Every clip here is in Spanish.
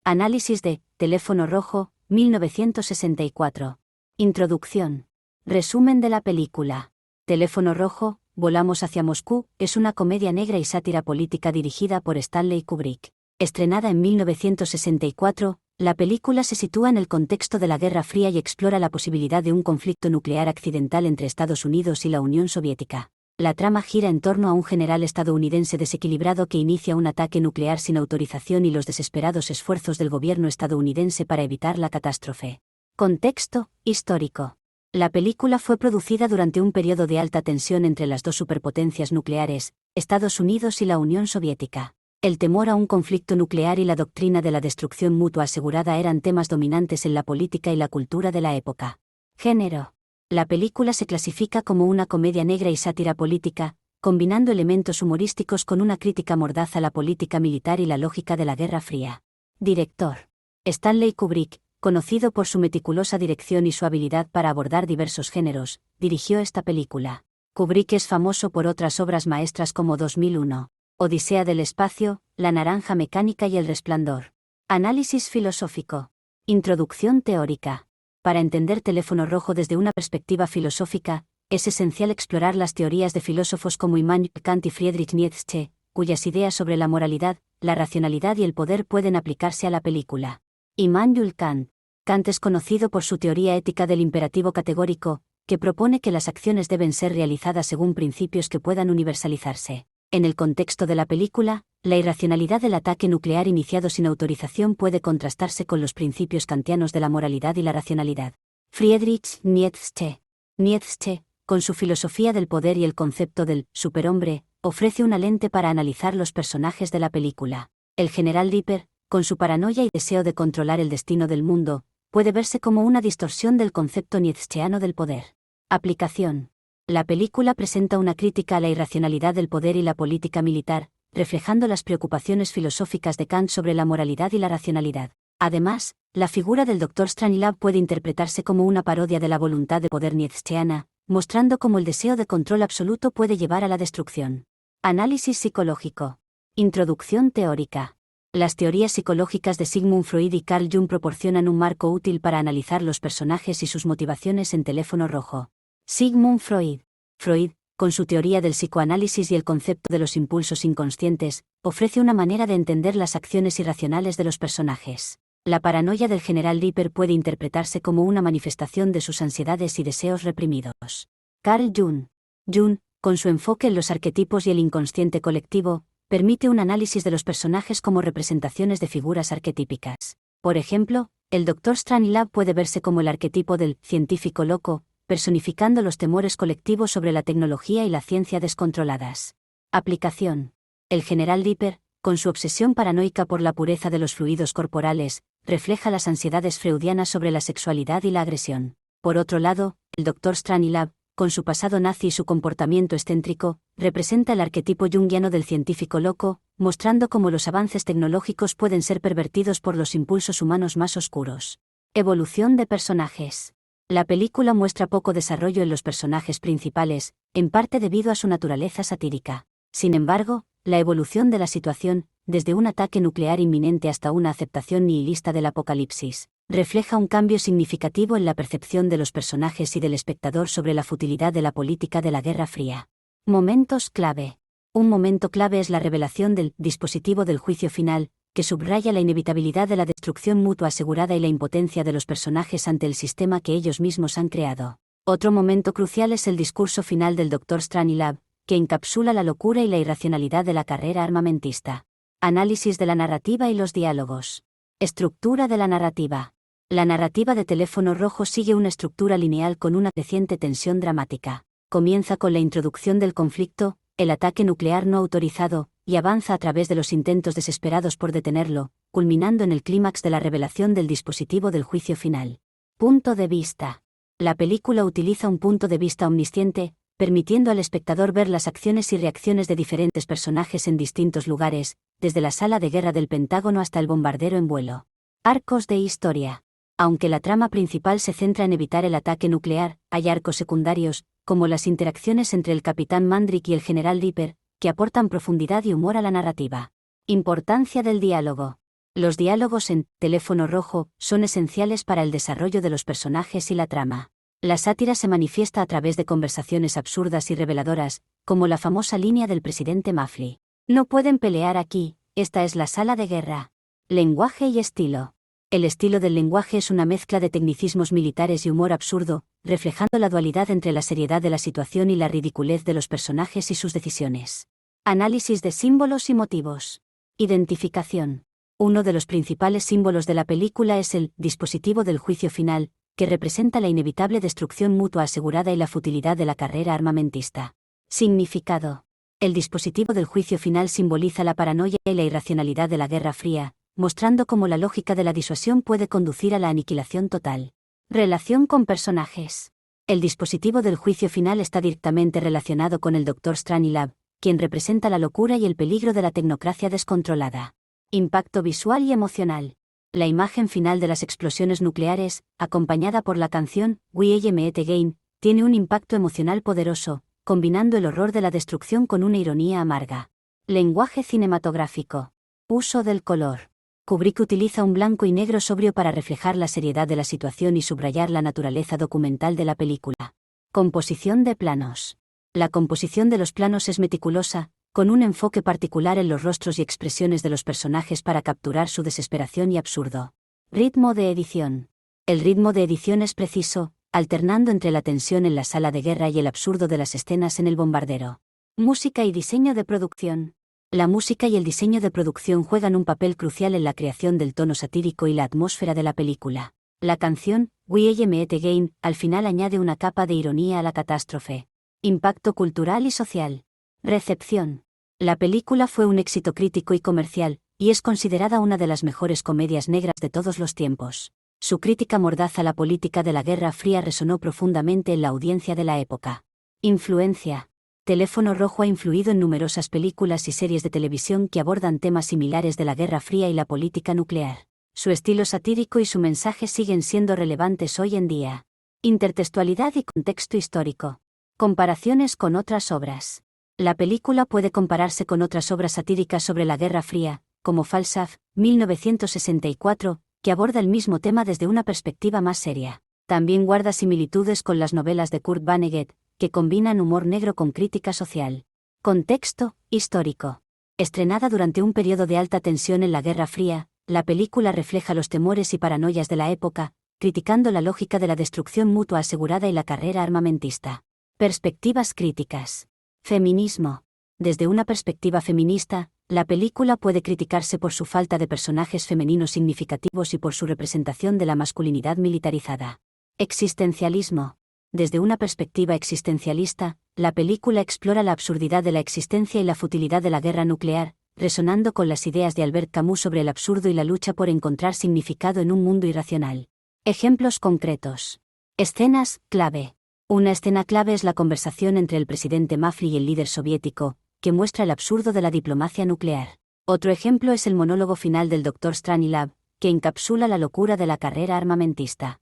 Análisis de Teléfono Rojo, 1964. Introducción. Resumen de la película. Teléfono Rojo, Volamos hacia Moscú, es una comedia negra y sátira política dirigida por Stanley Kubrick. Estrenada en 1964, la película se sitúa en el contexto de la Guerra Fría y explora la posibilidad de un conflicto nuclear accidental entre Estados Unidos y la Unión Soviética. La trama gira en torno a un general estadounidense desequilibrado que inicia un ataque nuclear sin autorización y los desesperados esfuerzos del gobierno estadounidense para evitar la catástrofe. Contexto histórico. La película fue producida durante un periodo de alta tensión entre las dos superpotencias nucleares, Estados Unidos y la Unión Soviética. El temor a un conflicto nuclear y la doctrina de la destrucción mutua asegurada eran temas dominantes en la política y la cultura de la época. Género. La película se clasifica como una comedia negra y sátira política, combinando elementos humorísticos con una crítica mordaz a la política militar y la lógica de la Guerra Fría. Director. Stanley Kubrick, conocido por su meticulosa dirección y su habilidad para abordar diversos géneros, dirigió esta película. Kubrick es famoso por otras obras maestras como 2001, Odisea del espacio, La naranja mecánica y El resplandor. Análisis filosófico. Introducción teórica. Para entender Teléfono Rojo desde una perspectiva filosófica, es esencial explorar las teorías de filósofos como Immanuel Kant y Friedrich Nietzsche, cuyas ideas sobre la moralidad, la racionalidad y el poder pueden aplicarse a la película. Immanuel Kant. Kant es conocido por su teoría ética del imperativo categórico, que propone que las acciones deben ser realizadas según principios que puedan universalizarse. En el contexto de la película, la irracionalidad del ataque nuclear iniciado sin autorización puede contrastarse con los principios kantianos de la moralidad y la racionalidad. Friedrich Nietzsche. Nietzsche, con su filosofía del poder y el concepto del superhombre, ofrece una lente para analizar los personajes de la película. El general Dipper, con su paranoia y deseo de controlar el destino del mundo, puede verse como una distorsión del concepto nietzscheano del poder. Aplicación. La película presenta una crítica a la irracionalidad del poder y la política militar, reflejando las preocupaciones filosóficas de Kant sobre la moralidad y la racionalidad. Además, la figura del Dr. Strangelove puede interpretarse como una parodia de la voluntad de poder nietzscheana, mostrando cómo el deseo de control absoluto puede llevar a la destrucción. Análisis psicológico. Introducción teórica. Las teorías psicológicas de Sigmund Freud y Carl Jung proporcionan un marco útil para analizar los personajes y sus motivaciones en Teléfono Rojo. Sigmund Freud. Freud, con su teoría del psicoanálisis y el concepto de los impulsos inconscientes, ofrece una manera de entender las acciones irracionales de los personajes. La paranoia del general Dipper puede interpretarse como una manifestación de sus ansiedades y deseos reprimidos. Carl Jung. Jung, con su enfoque en los arquetipos y el inconsciente colectivo, permite un análisis de los personajes como representaciones de figuras arquetípicas. Por ejemplo, el Dr. Strangelove puede verse como el arquetipo del científico loco, personificando los temores colectivos sobre la tecnología y la ciencia descontroladas. Aplicación. El general Dipper, con su obsesión paranoica por la pureza de los fluidos corporales, refleja las ansiedades freudianas sobre la sexualidad y la agresión. Por otro lado, el Dr. Strangelove, con su pasado nazi y su comportamiento excéntrico, representa el arquetipo junguiano del científico loco, mostrando cómo los avances tecnológicos pueden ser pervertidos por los impulsos humanos más oscuros. Evolución de personajes. La película muestra poco desarrollo en los personajes principales, en parte debido a su naturaleza satírica. Sin embargo, la evolución de la situación, desde un ataque nuclear inminente hasta una aceptación nihilista del apocalipsis, refleja un cambio significativo en la percepción de los personajes y del espectador sobre la futilidad de la política de la Guerra Fría. Momentos clave. Un momento clave es la revelación del dispositivo del juicio final, que subraya la inevitabilidad de la destrucción mutua asegurada y la impotencia de los personajes ante el sistema que ellos mismos han creado. Otro momento crucial es el discurso final del Dr. Strangelove, que encapsula la locura y la irracionalidad de la carrera armamentista. Análisis de la narrativa y los diálogos. Estructura de la narrativa. La narrativa de Teléfono Rojo sigue una estructura lineal con una creciente tensión dramática. Comienza con la introducción del conflicto, el ataque nuclear no autorizado, y avanza a través de los intentos desesperados por detenerlo, culminando en el clímax de la revelación del dispositivo del juicio final. Punto de vista. La película utiliza un punto de vista omnisciente, permitiendo al espectador ver las acciones y reacciones de diferentes personajes en distintos lugares, desde la sala de guerra del Pentágono hasta el bombardero en vuelo. Arcos de historia. Aunque la trama principal se centra en evitar el ataque nuclear, hay arcos secundarios, como las interacciones entre el capitán Mandrick y el general Dipper, que aportan profundidad y humor a la narrativa. Importancia del diálogo. Los diálogos en Teléfono Rojo son esenciales para el desarrollo de los personajes y la trama. La sátira se manifiesta a través de conversaciones absurdas y reveladoras, como la famosa línea del presidente Muffley. No pueden pelear aquí, esta es la sala de guerra. Lenguaje y estilo. El estilo del lenguaje es una mezcla de tecnicismos militares y humor absurdo, reflejando la dualidad entre la seriedad de la situación y la ridiculez de los personajes y sus decisiones. Análisis de símbolos y motivos. Identificación. Uno de los principales símbolos de la película es el dispositivo del juicio final, que representa la inevitable destrucción mutua asegurada y la futilidad de la carrera armamentista. Significado. El dispositivo del juicio final simboliza la paranoia y la irracionalidad de la Guerra Fría, mostrando cómo la lógica de la disuasión puede conducir a la aniquilación total. Relación con personajes. El dispositivo del juicio final está directamente relacionado con el Dr. Strangelove, quien representa la locura y el peligro de la tecnocracia descontrolada. Impacto visual y emocional. La imagen final de las explosiones nucleares, acompañada por la canción We All Meet Again, tiene un impacto emocional poderoso, combinando el horror de la destrucción con una ironía amarga. Lenguaje cinematográfico. Uso del color. Kubrick utiliza un blanco y negro sobrio para reflejar la seriedad de la situación y subrayar la naturaleza documental de la película. Composición de planos. La composición de los planos es meticulosa, con un enfoque particular en los rostros y expresiones de los personajes para capturar su desesperación y absurdo. Ritmo de edición. El ritmo de edición es preciso, alternando entre la tensión en la sala de guerra y el absurdo de las escenas en el bombardero. Música y diseño de producción. La música y el diseño de producción juegan un papel crucial en la creación del tono satírico y la atmósfera de la película. La canción We All Meet Again al final añade una capa de ironía a la catástrofe. Impacto cultural y social. Recepción. La película fue un éxito crítico y comercial, y es considerada una de las mejores comedias negras de todos los tiempos. Su crítica mordaz a la política de la Guerra Fría resonó profundamente en la audiencia de la época. Influencia. Teléfono Rojo ha influido en numerosas películas y series de televisión que abordan temas similares de la Guerra Fría y la política nuclear. Su estilo satírico y su mensaje siguen siendo relevantes hoy en día. Intertextualidad y contexto histórico. Comparaciones con otras obras. La película puede compararse con otras obras satíricas sobre la Guerra Fría, como Falstaff, 1964, que aborda el mismo tema desde una perspectiva más seria. También guarda similitudes con las novelas de Kurt Vonnegut, que combinan humor negro con crítica social. Contexto histórico. Estrenada durante un periodo de alta tensión en la Guerra Fría, la película refleja los temores y paranoias de la época, criticando la lógica de la destrucción mutua asegurada y la carrera armamentista. Perspectivas críticas. Feminismo. Desde una perspectiva feminista, la película puede criticarse por su falta de personajes femeninos significativos y por su representación de la masculinidad militarizada. Existencialismo. Desde una perspectiva existencialista, la película explora la absurdidad de la existencia y la futilidad de la guerra nuclear, resonando con las ideas de Albert Camus sobre el absurdo y la lucha por encontrar significado en un mundo irracional. Ejemplos concretos. Escenas clave. Una escena clave es la conversación entre el presidente Muffley y el líder soviético, que muestra el absurdo de la diplomacia nuclear. Otro ejemplo es el monólogo final del Dr. Strangelove, que encapsula la locura de la carrera armamentista.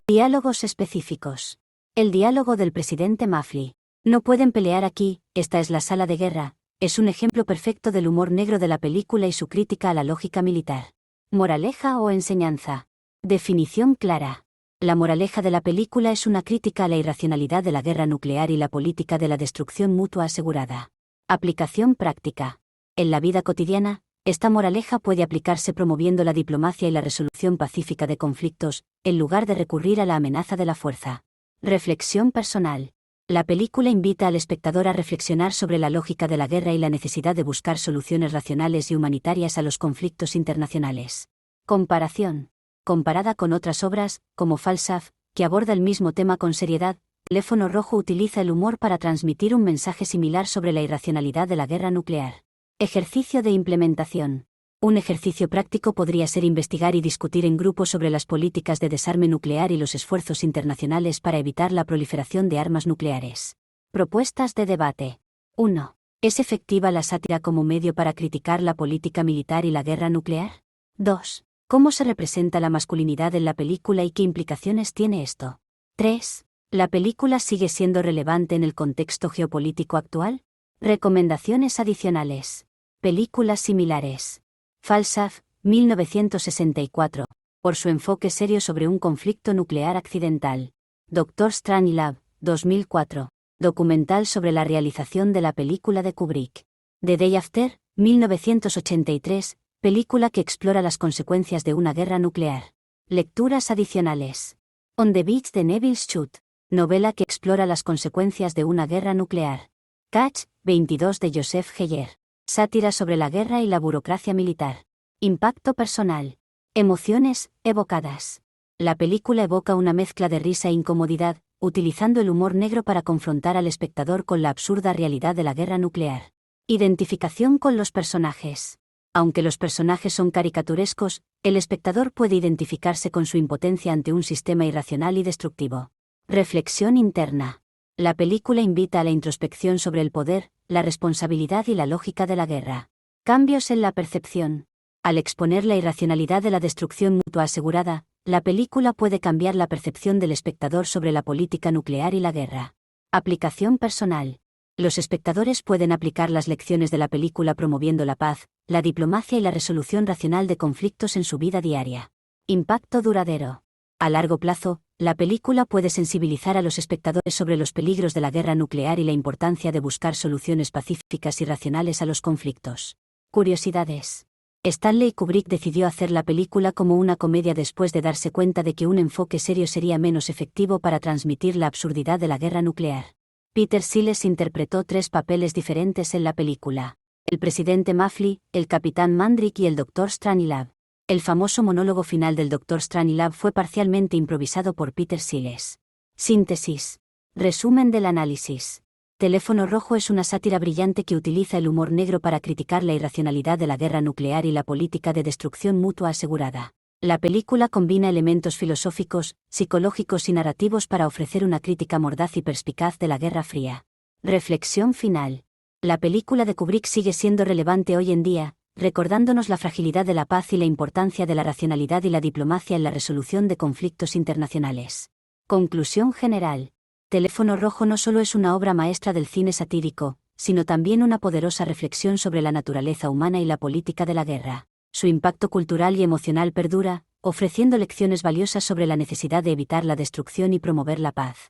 Diálogos específicos. El diálogo del presidente Muffley. No pueden pelear aquí, esta es la sala de guerra, es un ejemplo perfecto del humor negro de la película y su crítica a la lógica militar. Moraleja o enseñanza. Definición clara. La moraleja de la película es una crítica a la irracionalidad de la guerra nuclear y la política de la destrucción mutua asegurada. Aplicación práctica. En la vida cotidiana, esta moraleja puede aplicarse promoviendo la diplomacia y la resolución pacífica de conflictos, en lugar de recurrir a la amenaza de la fuerza. Reflexión personal. La película invita al espectador a reflexionar sobre la lógica de la guerra y la necesidad de buscar soluciones racionales y humanitarias a los conflictos internacionales. Comparación. Comparada con otras obras, como Falstaff, que aborda el mismo tema con seriedad, Teléfono Rojo utiliza el humor para transmitir un mensaje similar sobre la irracionalidad de la guerra nuclear. Ejercicio de implementación. Un ejercicio práctico podría ser investigar y discutir en grupo sobre las políticas de desarme nuclear y los esfuerzos internacionales para evitar la proliferación de armas nucleares. Propuestas de debate. 1. ¿Es efectiva la sátira como medio para criticar la política militar y la guerra nuclear? 2. ¿Cómo se representa la masculinidad en la película y qué implicaciones tiene esto? 3. ¿La película sigue siendo relevante en el contexto geopolítico actual? Recomendaciones adicionales. Películas similares. Falstaff, 1964, por su enfoque serio sobre un conflicto nuclear accidental. Dr. Strangelove, 2004, documental sobre la realización de la película de Kubrick. The Day After, 1983, película que explora las consecuencias de una guerra nuclear. Lecturas adicionales. On the Beach de Neville Shute, novela que explora las consecuencias de una guerra nuclear. Catch, 22 de Joseph Heller. Sátira sobre la guerra y la burocracia militar. Impacto personal. Emociones evocadas. La película evoca una mezcla de risa e incomodidad, utilizando el humor negro para confrontar al espectador con la absurda realidad de la guerra nuclear. Identificación con los personajes. Aunque los personajes son caricaturescos, el espectador puede identificarse con su impotencia ante un sistema irracional y destructivo. Reflexión interna. La película invita a la introspección sobre el poder, la responsabilidad y la lógica de la guerra. Cambios en la percepción. Al exponer la irracionalidad de la destrucción mutua asegurada, la película puede cambiar la percepción del espectador sobre la política nuclear y la guerra. Aplicación personal. Los espectadores pueden aplicar las lecciones de la película promoviendo la paz, la diplomacia y la resolución racional de conflictos en su vida diaria. Impacto duradero. A largo plazo, la película puede sensibilizar a los espectadores sobre los peligros de la guerra nuclear y la importancia de buscar soluciones pacíficas y racionales a los conflictos. Curiosidades. Stanley Kubrick decidió hacer la película como una comedia después de darse cuenta de que un enfoque serio sería menos efectivo para transmitir la absurdidad de la guerra nuclear. Peter Sellers interpretó 3 papeles diferentes en la película: el presidente Muffley, el capitán Mandrick y el Dr. Strangelove. El famoso monólogo final del Dr. Strangelove fue parcialmente improvisado por Peter Sellers. Síntesis. Resumen del análisis. Teléfono Rojo es una sátira brillante que utiliza el humor negro para criticar la irracionalidad de la guerra nuclear y la política de destrucción mutua asegurada. La película combina elementos filosóficos, psicológicos y narrativos para ofrecer una crítica mordaz y perspicaz de la Guerra Fría. Reflexión final. La película de Kubrick sigue siendo relevante hoy en día, recordándonos la fragilidad de la paz y la importancia de la racionalidad y la diplomacia en la resolución de conflictos internacionales. Conclusión general. Teléfono Rojo no solo es una obra maestra del cine satírico, sino también una poderosa reflexión sobre la naturaleza humana y la política de la guerra. Su impacto cultural y emocional perdura, ofreciendo lecciones valiosas sobre la necesidad de evitar la destrucción y promover la paz.